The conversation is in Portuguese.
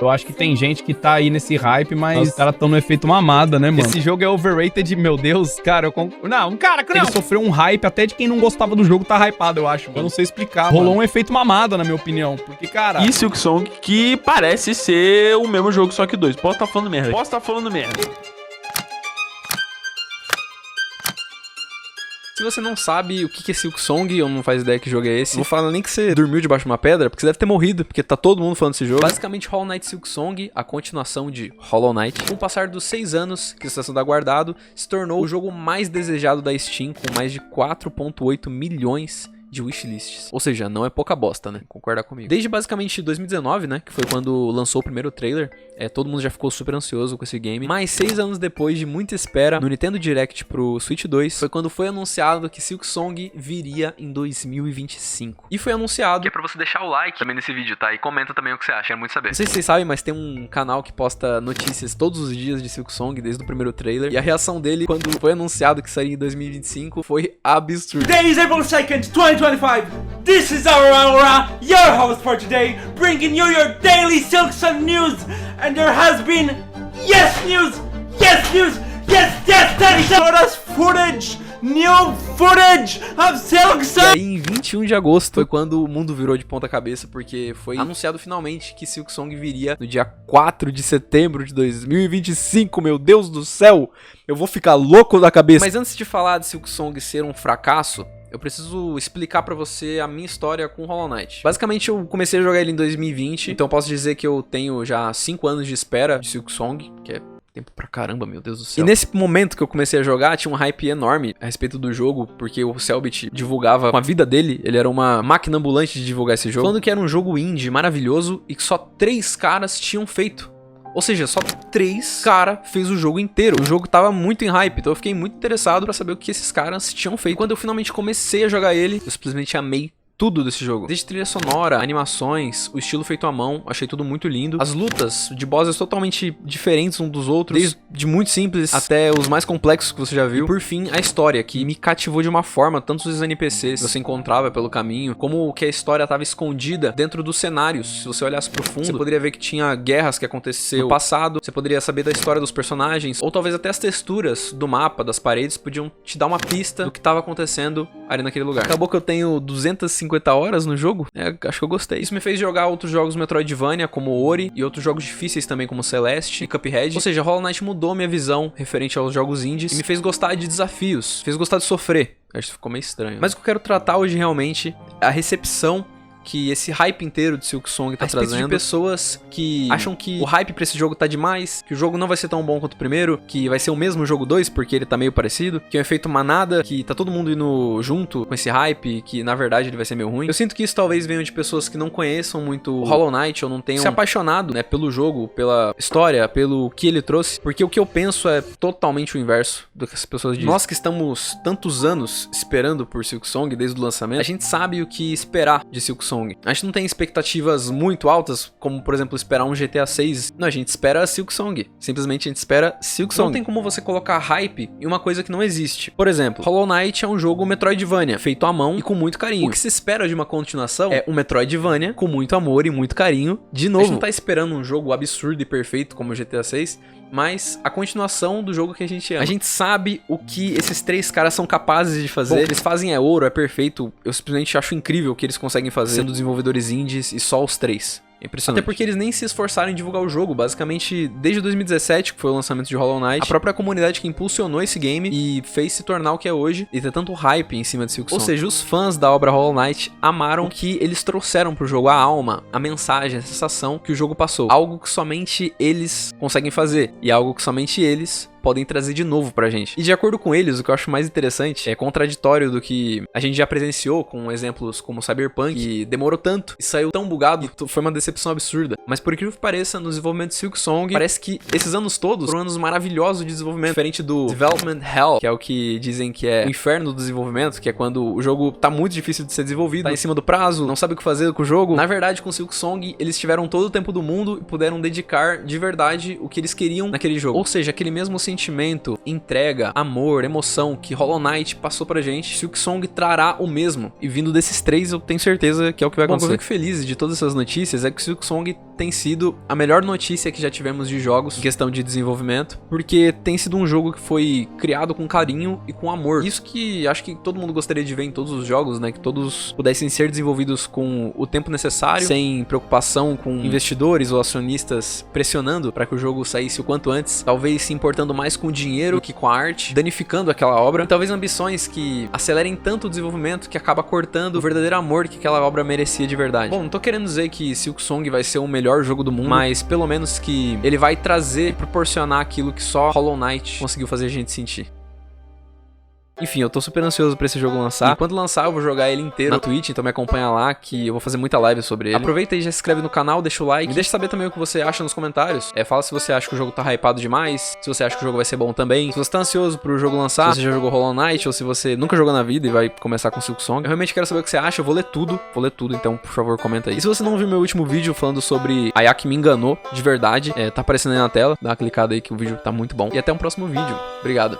Eu acho que tem gente que tá aí nesse hype, mas os caras tão no efeito mamada, né, mano? Esse jogo é overrated, meu Deus, cara, Não, cara, não. Ele sofreu um hype, até de quem não gostava do jogo tá hypado, eu acho, mano. Eu não sei explicar, rolou um efeito mamada, na minha opinião, porque, cara... E Silksong, que parece ser o mesmo jogo, só que 2. Posso tá falando merda. Se você não sabe o que é Silksong ou não faz ideia que jogo é esse, não vou falar nem que você dormiu debaixo de uma pedra, porque você deve ter morrido, porque tá todo mundo falando desse jogo. Basicamente, Hollow Knight Silksong, a continuação de Hollow Knight, com o passar dos 6 anos que está sendo aguardado, se tornou o jogo mais desejado da Steam, com mais de 4,8 milhões de wishlists. Ou seja, não é pouca bosta, né? Concorda comigo. Desde basicamente 2019, né? Que foi quando lançou o primeiro trailer. Todo mundo já ficou super ansioso com esse game. Mas 6 anos depois de muita espera, no Nintendo Direct pro Switch 2, foi quando foi anunciado que Silksong viria em 2025. E foi anunciado... Que é pra você deixar o like também nesse vídeo, tá? E comenta também o que você acha, quero muito saber. Não sei se vocês sabem, mas tem um canal que posta notícias todos os dias de Silksong, desde o primeiro trailer. E a reação dele, quando foi anunciado que sairia em 2025, foi absurda. Today is April 2nd, 2025. This is Aura, your host for today, bringing you your daily Silksong news. And there has been news, that is footage, new footage of Silksong. E aí, em 21 de agosto, foi quando o mundo virou de ponta cabeça, porque foi anunciado finalmente que Silksong viria no dia 4 de setembro de 2025, meu Deus do céu! Eu vou ficar louco da cabeça. Mas antes de falar de Silksong ser um fracasso, eu preciso explicar pra você a minha história com Hollow Knight. Basicamente, eu comecei a jogar ele em 2020, então eu posso dizer que eu tenho já 5 anos de espera de Silksong, que é tempo pra caramba, meu Deus do céu. E nesse momento que eu comecei a jogar, tinha um hype enorme a respeito do jogo, porque o Cellbit divulgava com a vida dele, ele era uma máquina ambulante de divulgar esse jogo, falando que era um jogo indie maravilhoso e que só 3 caras tinham feito. Ou seja, só 3 caras fez o jogo inteiro. O jogo tava muito em hype, então eu fiquei muito interessado pra saber o que esses caras tinham feito. E quando eu finalmente comecei a jogar ele, eu simplesmente amei tudo desse jogo. Desde trilha sonora, animações, o estilo feito à mão, achei tudo muito lindo. As lutas de bosses totalmente diferentes uns dos outros, desde muito simples até os mais complexos que você já viu. E por fim, a história, que me cativou de uma forma, tanto os NPCs que você encontrava pelo caminho, como que a história estava escondida dentro dos cenários. Se você olhasse pro fundo, você poderia ver que tinha guerras que aconteceram no passado, você poderia saber da história dos personagens, ou talvez até as texturas do mapa, das paredes, podiam te dar uma pista do que estava acontecendo ali naquele lugar. Acabou que eu tenho 250 horas no jogo, acho que eu gostei. Isso me fez jogar outros jogos Metroidvania, como Ori, e outros jogos difíceis também, como Celeste e Cuphead. Ou seja, Hollow Knight mudou minha visão referente aos jogos indies e me fez gostar de desafios, fez gostar de sofrer. Acho que ficou meio estranho. Mas o que eu quero tratar hoje realmente é a recepção que esse hype inteiro de Silksong tá trazendo, de pessoas que acham que o hype pra esse jogo tá demais, que o jogo não vai ser tão bom quanto o primeiro, que vai ser o mesmo jogo 2 porque ele tá meio parecido, que é um efeito manada, que tá todo mundo indo junto com esse hype, que na verdade ele vai ser meio ruim. Eu sinto que isso talvez venha de pessoas que não conheçam muito Hollow Knight ou não tenham se apaixonado, né, pelo jogo, pela história, pelo que ele trouxe, porque o que eu penso é totalmente o inverso do que as pessoas dizem. Nós que estamos tantos anos esperando por Silksong desde o lançamento, a gente sabe o que esperar de Silksong. A gente não tem expectativas muito altas, como por exemplo esperar um GTA 6. Não, a gente espera Silksong. Simplesmente a gente espera Silksong. Não tem como você colocar hype em uma coisa que não existe. Por exemplo, Hollow Knight é um jogo Metroidvania, feito à mão e com muito carinho. O que se espera de uma continuação é um Metroidvania com muito amor e muito carinho. De novo, a gente não tá esperando um jogo absurdo e perfeito como o GTA 6, mas a continuação do jogo que a gente ama. A gente sabe o que esses 3 caras são capazes de fazer. Bom, eles fazem ouro, é perfeito. Eu simplesmente acho incrível o que eles conseguem fazer sendo desenvolvedores indies e só os 3. É impressionante. Até porque eles nem se esforçaram em divulgar o jogo. Basicamente, desde 2017, que foi o lançamento de Hollow Knight, a própria comunidade que impulsionou esse game e fez se tornar o que é hoje e ter tanto hype em cima de Silksong. Ou seja, os fãs da obra Hollow Knight amaram o que eles trouxeram pro jogo, a alma, a mensagem, a sensação que o jogo passou. Algo que somente eles conseguem fazer e algo que somente eles podem trazer de novo pra gente. E de acordo com eles, o que eu acho mais interessante é contraditório do que a gente já presenciou com exemplos como Cyberpunk, que demorou tanto e saiu tão bugado, foi uma decepção absurda. Mas por incrível que pareça, no desenvolvimento de Silksong, parece que esses anos todos foram anos maravilhosos de desenvolvimento, diferente do Development Hell, que é o que dizem que é o inferno do desenvolvimento, que é quando o jogo tá muito difícil de ser desenvolvido, tá em cima do prazo, não sabe o que fazer com o jogo. Na verdade, com Silksong, eles tiveram todo o tempo do mundo e puderam dedicar de verdade o que eles queriam naquele jogo. Ou seja, aquele mesmo sentimento, entrega, amor, emoção que Hollow Knight passou pra gente, Silksong trará o mesmo. E vindo desses 3, eu tenho certeza que é o que vai acontecer. Uma coisa que feliz de todas essas notícias é que Silksong tem sido a melhor notícia que já tivemos de jogos em questão de desenvolvimento, porque tem sido um jogo que foi criado com carinho e com amor. Isso que acho que todo mundo gostaria de ver em todos os jogos, né? Que todos pudessem ser desenvolvidos com o tempo necessário, sem preocupação com investidores ou acionistas pressionando para que o jogo saísse o quanto antes, talvez se importando mais com o dinheiro que com a arte, danificando aquela obra, e talvez ambições que acelerem tanto o desenvolvimento que acaba cortando o verdadeiro amor que aquela obra merecia de verdade. Bom, não tô querendo dizer que Silksong vai ser o melhor jogo do mundo, mas pelo menos que ele vai trazer e proporcionar aquilo que só Hollow Knight conseguiu fazer a gente sentir. Enfim, eu tô super ansioso pra esse jogo lançar. E quando lançar, eu vou jogar ele inteiro na Twitch, então me acompanha lá, que eu vou fazer muita live sobre ele. Aproveita e já se inscreve no canal, deixa o like. Me deixa saber também o que você acha nos comentários. Fala se você acha que o jogo tá hypado demais, se você acha que o jogo vai ser bom também, se você tá ansioso pro jogo lançar, se você já jogou Hollow Knight, ou se você nunca jogou na vida e vai começar com Silksong. Eu realmente quero saber o que você acha, eu vou ler tudo, então por favor comenta aí. E se você não viu meu último vídeo falando sobre a Ayaka me enganou, de verdade, tá aparecendo aí na tela, dá uma clicada aí que o vídeo tá muito bom. E até um próximo vídeo. Obrigado.